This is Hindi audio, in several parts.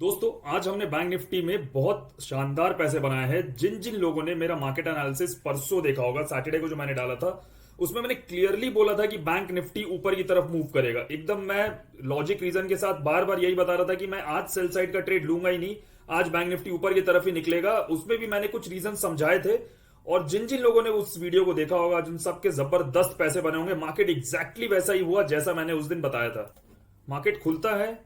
दोस्तों, आज हमने बैंक निफ्टी में बहुत शानदार पैसे बनाए हैं। जिन जिन लोगों ने मेरा मार्केट एनालिसिस परसों देखा होगा, सैटरडे को जो मैंने डाला था, उसमें मैंने क्लियरली बोला था कि बैंक निफ्टी ऊपर की तरफ मूव करेगा। एकदम मैं लॉजिक रीजन के साथ बार बार यही बता रहा था कि मैं आज सेल साइड का ट्रेड लूंगा ही नहीं, आज बैंक निफ्टी ऊपर की तरफ ही निकलेगा। उसमें भी मैंने कुछ रीजन समझाए थे, और जिन जिन लोगों ने उस वीडियो को देखा होगा, जिन सबके जबरदस्त पैसे बने होंगे। मार्केट एग्जैक्टली वैसा ही हुआ जैसा मैंने उस दिन बताया था। मार्केट खुलता है,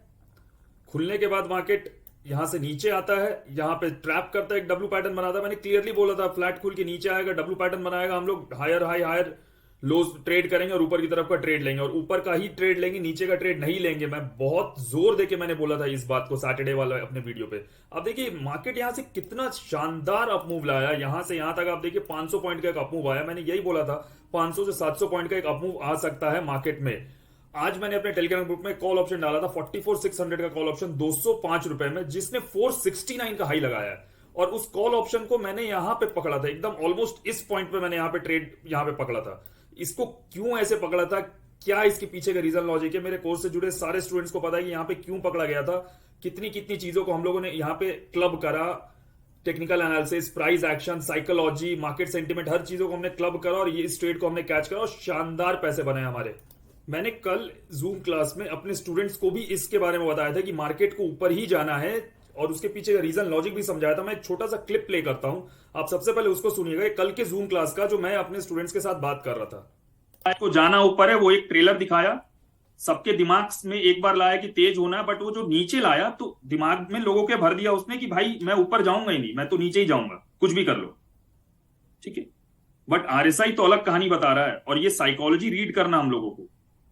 खुलने के बाद मार्केट यहां से नीचे आता है, यहां पे ट्रैप करता है, एक डब्ल्यू पैटर्न बनाता है। मैंने क्लियरली बोला था फ्लैट खुल के नीचे आएगा, डब्ल्यू पैटर्न बनाएगा, हम लोग higher high higher low trade करेंगे और ऊपर की तरफ का ट्रेड लेंगे, और ऊपर का ही ट्रेड लेंगे, नीचे का ट्रेड नहीं लेंगे। मैं बहुत जोर देके मैंने बोला था इस बात को सैटरडे वाला अपने वीडियो पे। अब देखिए मार्केट यहां से कितना शानदार अपमूव लाया, यहां से यहां तक आप देखिए 500 पॉइंट का एक अपमूव आया। मैंने यही बोला था 500 से 700 पॉइंट का एक अपमूव आ सकता है मार्केट में। आज मैंने अपने टेलीग्राम ग्रुप में कॉल ऑप्शन डाला था 44,600 का कॉल ऑप्शन 205 रुपए में, जिसने 469 का हाई लगाया है। और उस कॉल ऑप्शन को मैंने यहां पे पकड़ा था, एकदम ऑलमोस्ट इस पॉइंट पे मैंने यहां पे ट्रेड यहां पे पकड़ा था। इसको क्यों ऐसे पकड़ा था, क्या इसके पीछे का रीजन लॉजिक है, मेरे कोर्स से जुड़े सारे स्टूडेंट्स को पता है कि यहां पे क्यों पकड़ा गया था। कितनी कितनी चीजों को हम लोगों ने यहां पे क्लब करा, technical analysis, price action, psychology, market sentiment, हर चीजों को हमने क्लब करा और ये इस ट्रेड को हमने कैच करा और शानदार पैसे बने हमारे। मैंने कल जूम क्लास में अपने स्टूडेंट्स को भी इसके बारे में बताया था कि मार्केट को ऊपर ही जाना है, और उसके पीछे का रीजन लॉजिक भी समझाया था। मैं एक छोटा सा क्लिप प्ले करता हूं, आप सबसे पहले उसको सुनिएगा। कल के जूम क्लास का जो मैं अपने स्टूडेंट्स के साथ बात कर रहा था, को जाना ऊपर है, वो एक ट्रेलर दिखाया, सबके दिमाग में एक बार लाया कि तेज होना है, बट वो जो नीचे लाया तो दिमाग में लोगों के भर दिया उसने कि भाई मैं ऊपर जाऊंगा ही नहीं, मैं तो नीचे ही जाऊंगा, कुछ भी कर लो। ठीक है, बट आरएसआई तो अलग कहानी बता रहा है, और ये साइकोलॉजी रीड करना हम लोगों को।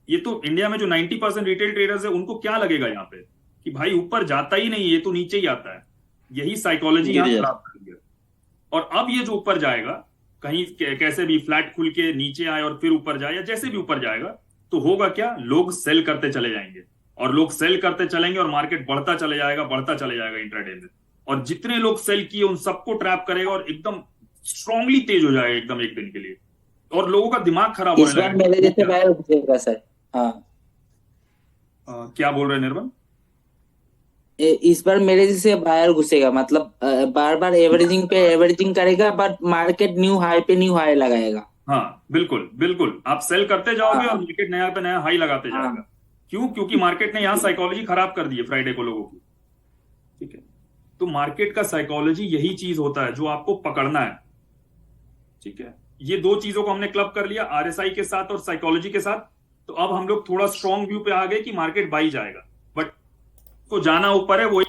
ये तो इंडिया में जो 90% रिटेल ट्रेडर्स है उनको क्या लगेगा यहाँ पे कि भाई ऊपर जाता ही नहीं, ये तो नीचे ही आता है। यही साइकोलॉजी गिर यहाँ जाता। खराब कर दिया। और अब ये जो ऊपर जाएगा, कहीं कैसे भी फ्लैट खुल के नीचे आए और फिर ऊपर जाए, या जैसे भी ऊपर जाएगा, तो होगा क्या, लोग सेल करते चले जाएंगे, और लोग सेल करते चलेंगे और मार्केट बढ़ता चले जाएगा, बढ़ता चले जाएगा इंट्राडे में। और जितने लोग सेल किए उन सबको ट्रैप करेगा और एकदम स्ट्रांगली तेज हो जाएगा एकदम एक दिन के लिए, और लोगों का दिमाग खराब होने इस बार लगेगा। मेरे वो जैसे क्या बायर घुसेगा सर। हाँ। क्या बोल रहे हैं निर्मल? इस बार मेरे जैसे बायर घुसेगा, मतलब बार बार एवरेजिंग पे एवरेजिंग करेगा, बट मार्केट न्यू हाई लगाएगा। हाँ बिल्कुल बिल्कुल, आप सेल करते जाओगे और हाँ। मार्केट नया पे नया हाई लगाते जाएगा। हाँ। क्यों? क्योंकि मार्केट ने यहाँ साइकोलॉजी खराब कर दी है फ्राइडे को लोगों की। ठीक है, तो मार्केट का साइकोलॉजी यही चीज होता है जो आपको पकड़ना है। ठीक है, ये दो चीजों को हमने क्लब कर लिया, आरएसआई के साथ और साइकोलॉजी के साथ। तो अब हम लोग थोड़ा स्ट्रॉन्ग व्यू पे आ गए कि मार्केट बाई जाएगा, बट को जाना ऊपर है। वो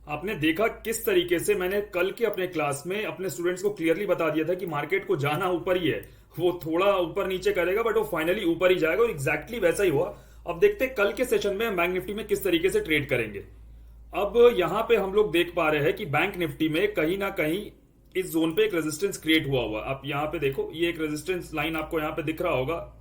आपने देखा किस तरीके से मैंने कल के अपने क्लास में अपने स्टूडेंट्स को क्लियरली बता दिया था कि मार्केट को जाना ऊपर ही है। वो थोड़ा ऊपर नीचे करेगा बट वो फाइनली ऊपर ही जाएगा, और एग्जैक्टली वैसा ही हुआ। अब देखते हैं कल के सेशन में हम बैंक निफ्टी में किस तरीके से ट्रेड करेंगे। अब यहां पे हम लोग देख पा रहे हैं कि बैंक निफ्टी में कहीं ना कहीं इस जोन पे एक रेजिस्टेंस क्रिएट हुआ। आप यहां पे देखो, ये एक रेजिस्टेंस लाइन आपको यहां पे दिख रहा होगा।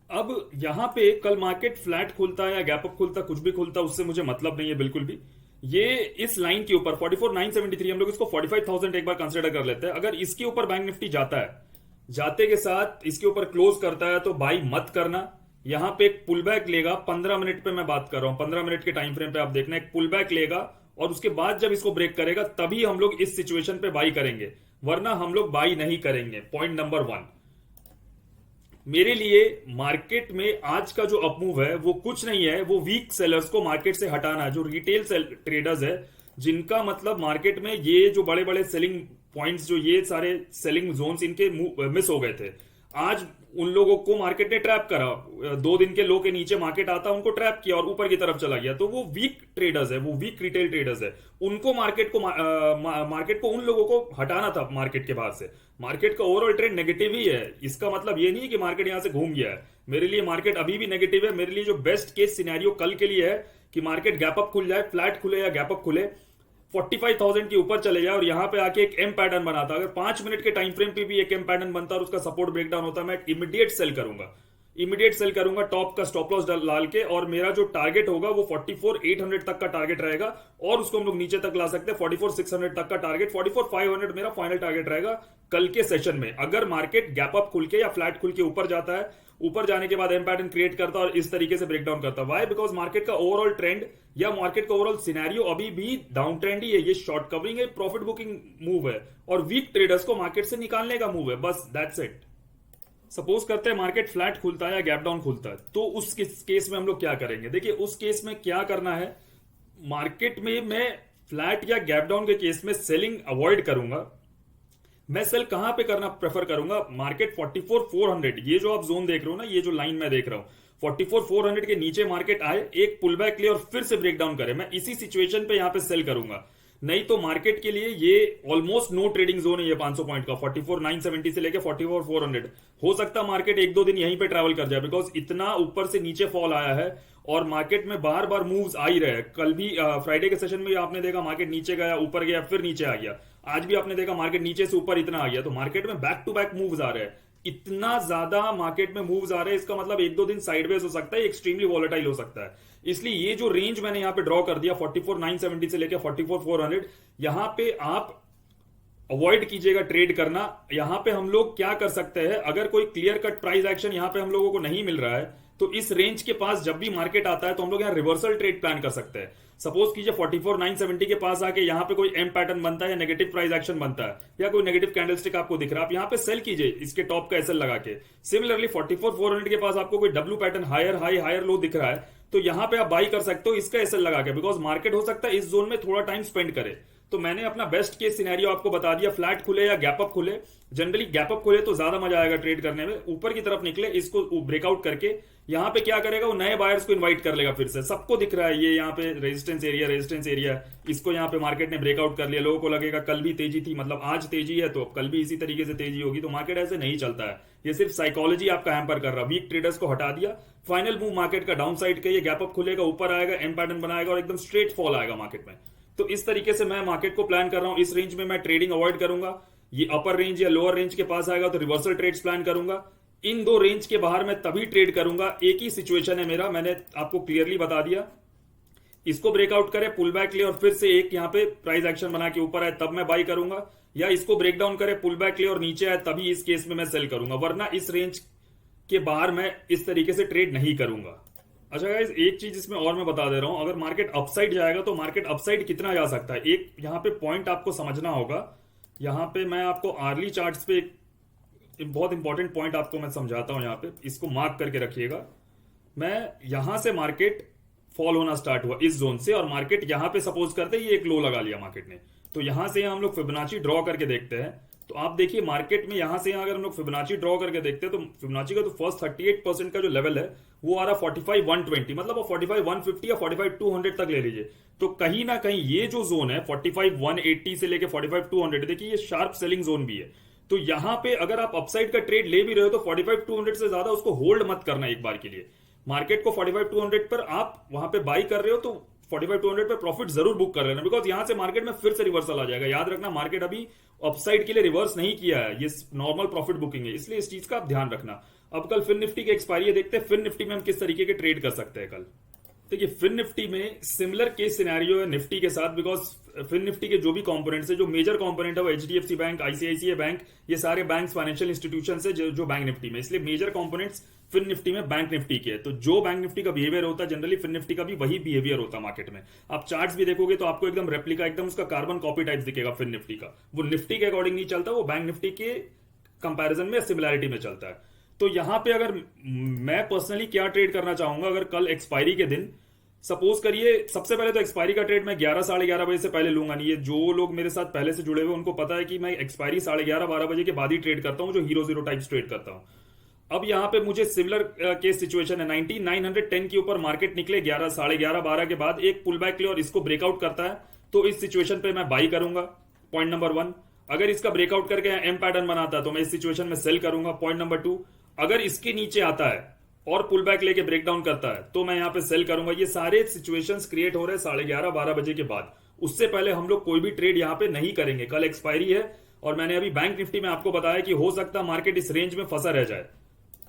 अब यहां पे कल मार्केट फ्लैट खुलता है या गैप अप खुलता, कुछ भी खुलता, उससे मुझे मतलब नहीं है बिल्कुल भी। ये इस लाइन के ऊपर 44,973, हम लोग इसको 45,000 एक बार कंसिडर कर लेते हैं। अगर इसके ऊपर बैंक निफ्टी जाता है, जाते के साथ इसके ऊपर क्लोज करता है, तो बाई मत करना। यहां पे एक पुल बैक लेगा, 15 मिनट पे मैं बात कर रहा हूं, 15 मिनट के टाइम फ्रेम पे आप देखना, एक पुल बैक लेगा और उसके बाद जब इसको ब्रेक करेगा तभी हम लोग इस सिचुएशन पे बाई करेंगे, वरना हम लोग बाई नहीं करेंगे। पॉइंट नंबर 1, मेरे लिए मार्केट में आज का जो अपमूव है वो कुछ नहीं है, वो वीक सेलर्स को मार्केट से हटाना है, जो रिटेल ट्रेडर्स है, जिनका मतलब मार्केट में ये जो बड़े बड़े सेलिंग पॉइंट्स, जो ये सारे सेलिंग जोन्स इनके मिस हो गए थे। आज उन लोगों को मार्केट ने ट्रैप करा, 2 दिन के लो के नीचे मार्केट आता, उनको ट्रैप किया और ऊपर की तरफ चला गया। तो वो वीक ट्रेडर्स है, वो वीक रिटेल ट्रेडर्स है, उनको मार्केट को उन लोगों को हटाना था मार्केट के बाहर से। मार्केट का ओवरऑल ट्रेंड नेगेटिव ही है, इसका मतलब ये नहीं है कि मार्केट यहां से घूम गया है। मेरे लिए मार्केट अभी भी नेगेटिव है। मेरे लिए जो बेस्ट केस सिनेरियो कल के लिए है कि मार्केट गैप अप खुल जाए, फ्लैट खुले या गैप अप खुले, 45,000 के ऊपर चले जाए और यहां पे आके एक एम पैटर्न बनाता। अगर 5 मिनट के टाइम फ्रेम पे भी एक एम पैटर्न बनता और उसका सपोर्ट ब्रेकडाउन होता, मैं इमीडिएट सेल करूंगा, इमीडिएट सेल करूंगा टॉप का स्टॉप लॉस डाल के। और मेरा जो टारगेट होगा वो 44,800 तक का टारगेट रहेगा, और उसको हम लोग नीचे तक ला सकते हैं 44,600 तक का टारगेट। 44,500 मेरा फाइनल टारगेट रहेगा कल के सेशन में। अगर मार्केट गैप अप खुल के या फ्लैट खुल के ऊपर जाता है, ऊपर जाने के बाद एम पैटर्न क्रिएट करता है और इस तरीके से ब्रेक डाउन करता है। वाई? बिकॉज मार्केट का ओवरऑल ट्रेंड या मार्केट का ओवरऑल सिनेरियो अभी भी डाउन ट्रेंड ही है। ये शॉर्ट कवरिंग है, प्रॉफिट बुकिंग मूव है और वीक ट्रेडर्स को मार्केट से निकालने का मूव है, बस दैट्स इट। सपोज करते हैं मार्केट फ्लैट खुलता है या गैप डाउन खुलता है, तो उस केस में हम लोग क्या करेंगे? देखिए उस केस में क्या करना है, मार्केट में मैं फ्लैट या गैप डाउन के केस में सेलिंग अवॉइड करूंगा। मैं सेल कहां पे करना प्रेफर करूंगा? मार्केट 44,400, ये जो आप जोन देख रहे हो ना, ये जो लाइन मैं देख रहा हूं, 44,400 के नीचे मार्केट आए, एक पुल बैक ले और फिर से ब्रेक डाउन करे, मैं इसी सिचुएशन पे यहां पे सेल करूंगा। नहीं तो मार्केट के लिए ये ऑलमोस्ट नो ट्रेडिंग जोन है, ये 500 पॉइंट का 44,970 से लेके 44,400। हो सकता है मार्केट एक दो दिन यहीं पे ट्रैवल कर जाए, बिकॉज इतना ऊपर से नीचे फॉल आया है और मार्केट में बार बार मूव्स आ ही रहे हैं। कल भी फ्राइडे के सेशन में आपने देखा मार्केट नीचे गया, ऊपर गया, फिर नीचे आ गया। आज भी आपने देखा मार्केट नीचे से ऊपर इतना आ गया। तो मार्केट में बैक टू बैक मूव्स आ रहे हैं, इतना ज्यादा मार्केट में मूव्स आ रहे हैं, इसका मतलब एक दो दिन साइडवेज हो सकता है, एक्सट्रीमली वॉलेटाइल हो सकता है। इसलिए ये जो रेंज मैंने यहां पे ड्रॉ कर दिया 44,970 से लेकर 44,400, यहां पे आप अवॉइड कीजिएगा ट्रेड करना। यहां पे हम लोग क्या कर सकते हैं, अगर कोई क्लियर कट प्राइस एक्शन यहां पे हम लोगों को नहीं मिल रहा है, तो इस रेंज के पास जब भी मार्केट आता है तो हम लोग यहां रिवर्सल ट्रेड प्लान कर सकते हैं। सपोज कीजिए 44,970 के पास आके यहां पे कोई एम पैटर्न बनता है या नेगेटिव प्राइस एक्शन बनता है या कोई नेगेटिव कैंडलस्टिक आपको दिख रहा है, आप यहां पे सेल कीजिए इसके टॉप का एसएल लगा के। सिमिलरली 44,400 के पास आपको कोई W pattern higher high higher low दिख रहा है, तो यहां पे आप बाई कर सकते हो इसका एसएल लगा के, बिकॉज मार्केट हो सकता है इस जोन में थोड़ा टाइम स्पेंड करे। तो मैंने अपना बेस्ट केस सिनेरियो आपको बता दिया, फ्लैट खुले या गैप अप खुले। जनरली गैप अप खुले तो ज्यादा मजा आएगा ट्रेड करने में, ऊपर की तरफ निकले, इसको ब्रेकआउट करके यहां पे क्या करेगा, वो नए बायर्स को इनवाइट कर लेगा फिर से। सबको दिख रहा है ये यहाँ पे रेजिस्टेंस एरिया, इसको यहाँ पे मार्केट ने ब्रेकआउट कर लिया। लोगों को लगेगा कल भी तेजी थी, मतलब आज तेजी है तो कल भी इसी तरीके से तेजी होगी। तो मार्केट ऐसे नहीं चलता है, ये सिर्फ साइकोलॉजी आपका हैम्पर कर रहा है। वीक ट्रेडर्स को हटा दिया, फाइनल मूव मार्केट का डाउन साइड का, ये गैप अप खुलेगा, ऊपर आएगा, एम पैटर्न बनाएगा और एकदम स्ट्रेट फॉल आएगा मार्केट में। तो इस तरीके से मैं मार्केट को प्लान कर रहा हूं। इस रेंज में मैं ट्रेडिंग अवॉइड करूंगा। ये अपर रेंज या लोअर रेंज के पास आएगा तो रिवर्सल ट्रेड्स प्लान करूंगा। इन दो रेंज के बाहर मैं तभी ट्रेड करूंगा। एक ही सिचुएशन है मेरा, मैंने आपको क्लियरली बता दिया। इसको ब्रेकआउट करे, पुल बैक ले और फिर से एक यहां पे प्राइस एक्शन बना के ऊपर आए तब मैं बाई करूंगा, या इसको ब्रेक डाउन करे, पुल बैक ले और नीचे आए तभी इस केस में मैं सेल करूंगा, वरना इस रेंज के बाहर मैं इस तरीके से ट्रेड नहीं करूंगा। अच्छा गाइस, एक चीज इसमें और मैं बता दे रहा हूं, अगर मार्केट अपसाइड जाएगा तो मार्केट अपसाइड कितना जा सकता है, एक यहां पे पॉइंट आपको समझना होगा। यहां पे मैं आपको आर्ली चार्ट्स पे एक बहुत इंपॉर्टेंट पॉइंट आपको मैं समझाता हूं, यहां पे इसको मार्क करके रखिएगा। मैं यहां से मार्केट फॉल होना स्टार्ट हुआ इस जोन से, और मार्केट यहां पे सपोज करते ये एक लो लगा लिया मार्केट ने, तो यहां से हम लोग फिबोनाची ड्रॉ करके देखते हैं। तो आप देखिए मार्केट में यहां से अगर हम लोग फिबोनाची ड्रॉ करके देखते हैं तो फिबोनाची का तो फर्स्ट 38% का जो लेवल है वो आ रहा 45,120, मतलब वो 45,150 या 45,200 तक ले लीजिए। तो कहीं ना कहीं ये जो जोन है 45,180 से लेके 45,200, देखिए ये शार्प सेलिंग जोन भी है। तो यहां पे अगर आप अपसाइड का ट्रेड ले भी रहे हो तो 45,200 से ज्यादा उसको होल्ड मत करना एक बार के लिए। मार्केट को 45,200 पर आप वहां पे बाई कर रहे हो तो 45,200 पे प्रॉफिट जरूर बुक कर लेना, बिकॉज यहां से मार्केट में फिर से रिवर्सल आ जाएगा। याद रखना मार्केट अभी अपसाइड के लिए रिवर्स नहीं किया है, ये नॉर्मल प्रॉफिट बुकिंग है, इसलिए इस चीज का आप ध्यान रखना। अब कल फिन निफ्टी की एक्सपायरी है, देखते हैं फिन निफ्टी में हम किस तरीके के ट्रेड कर सकते हैं कल। देखिए फिन निफ्टी में सिमिलर केस सिनेरियो है निफ्टी के साथ, बिकॉज फिन निफ्टी के जो भी कंपोनेंट्स है, जो मेजर कंपोनेंट है वो एचडीएफसी बैंक, आईसीआईसीआई बैंक, ये सारे बैंक फाइनेंशियल इंस्टीट्यूशन है जो बैंक निफ्टी में, इसलिए मेजर कंपोनेंट्स फिन निफ्टी में बैंक निफ्टी के है। तो जो बैंक निफ्टी का बिहेवियर होता है जनरली फिन निफ्टी का भी वही बिहेवियर होता है मार्केट में। आप चार्ट्स भी देखोगे तो आपको एकदम रेप्लिका, एकदम उसका कार्बन कॉपी टाइप दिखेगा फिन निफ्टी का। वो निफ्टी के अकॉर्डिंग नहीं चलता, वो बैंक निफ्टी के कंपैरिजन में सिमिलैरिटी में चलता है। तो यहां पे अगर मैं पर्सनली क्या ट्रेड करना चाहूंगा, अगर कल एक्सपायरी के दिन सपोज करिए, सबसे पहले तो एक्सपायरी का ट्रेड मैं 11 साढ़े 11 बजे से पहले लूंगा नहीं। ये जो लोग मेरे साथ पहले से जुड़े हुए उनको पता है कि मैं एक्सपायरी 11:30 12 बजे के बाद ही ट्रेड करता हूं, जो हीरो जीरो टाइप्स ट्रेड करता हूं। अब यहां पे मुझे सिमिलर केस सिचुएशन है, 19,910 के ऊपर मार्केट निकले 11 साढ़े 11 12 के बाद, एक पुल बैक ले और इसको ब्रेकआउट करता है, तो इस सिचुएशन पे मैं बाई करूंगा, पॉइंट नंबर 1। अगर इसका ब्रेकआउट करके एम पैटर्न बनाता है तो मैं इस सिचुएशन में सेल करूंगा, पॉइंट नंबर 2। अगर इसके नीचे आता है और पुल बैक लेके ब्रेक डाउन करता है तो मैं यहां पे सेल करूंगा। ये सारे सिचुएशंस क्रिएट हो रहे हैं 11:30 12 बजे के बाद, उससे पहले हम लोग कोई भी ट्रेड यहां पे नहीं करेंगे। कल एक्सपायरी है और मैंने अभी बैंक निफ्टी में आपको बताया कि हो सकता है मार्केट इस रेंज में फंसा रह जाए।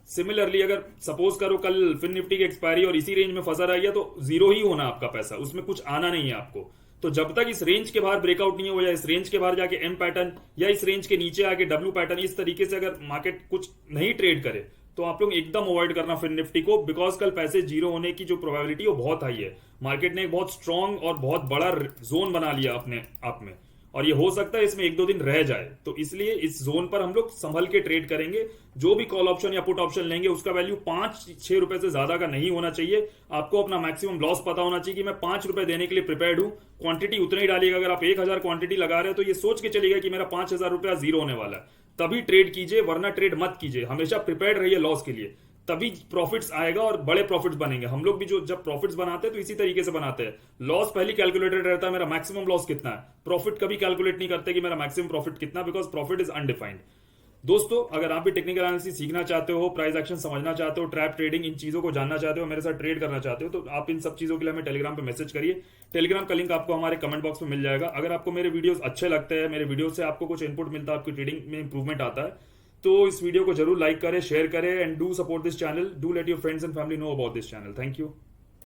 सिमिलरली अगर सपोज करो कल फिन निफ्टी की एक्सपायरी और इसी रेंज में फंसा रह गया तो जीरो ही होना आपका पैसा, उसमें कुछ आना नहीं है आपको। तो जब तक इस रेंज के बाहर ब्रेकआउट नहीं हो, या इस रेंज के बाहर जाके एम पैटर्न, या इस रेंज के नीचे आके डब्ल्यू पैटर्न, इस तरीके से अगर मार्केट कुछ नहीं ट्रेड करे तो आप लोग एकदम अवॉइड करना फिर निफ्टी को, बिकॉज कल पैसे जीरो होने की जो प्रोबेबिलिटी वो बहुत हाई है। मार्केट ने एक बहुत स्ट्रांग और बहुत बड़ा जोन बना लिया अपने आप में, और ये हो सकता है इसमें 1-2 दिन रह जाए, तो इसलिए इस जोन पर हम लोग संभल के ट्रेड करेंगे। जो भी कॉल ऑप्शन या पुट ऑप्शन लेंगे उसका वैल्यू 5-6 रुपए से ज्यादा का नहीं होना चाहिए। आपको अपना मैक्सिमम लॉस पता होना चाहिए कि मैं 5 रुपए देने के लिए प्रिपेयर्ड हूं। क्वांटिटी उतना ही डालिएगा। अगर आप 1000 क्वांटिटी लगा रहे हो तो ये सोच के चलिएगा कि मेरा 5000 रुपया जीरो होने वाला है, तभी ट्रेड कीजिए, वरना ट्रेड मत कीजिए। हमेशा प्रिपेयर्ड रहिए लॉस के लिए, तभी प्रॉफिट्स आएगा और बड़े प्रॉफिट्स बनेंगे। हम लोग भी जो जब प्रॉफिट्स बनाते हैं तो इसी तरीके से बनाते हैं। लॉस पहले कैलकुलेटेड रहता है, मेरा मैक्सिमम लॉस कितना है। प्रॉफिट कभी कैलकुलेट नहीं करते कि मेरा मैक्सिमम प्रॉफिट कितना, बिकॉज प्रॉफिट इज अनडिफाइंड। दोस्तों, अगर आप भी टेक्निकल एनालिसिस सीखना चाहते हो, प्राइस एक्शन समझना चाहते हो, ट्रैप ट्रेडिंग, इन चीजों को जानना चाहते हो, मेरे साथ ट्रेड करना चाहते हो, तो आप इन सब चीजों के लिए हमें टेलीग्राम पे मैसेज करिए। टेलीग्राम का लिंक आपको हमारे कमेंट बॉक्स में मिल जाएगा। अगर आपको मेरे वीडियोस अच्छे लगते हैं, मेरे वीडियो से आपको कुछ इनपुट मिलता है, आपकी ट्रेडिंग में इंप्रूवमेंट आता है, तो इस वीडियो को जरूर लाइक करें, शेयर करें, and do support this channel. Do let your friends and family know about this channel. Thank you.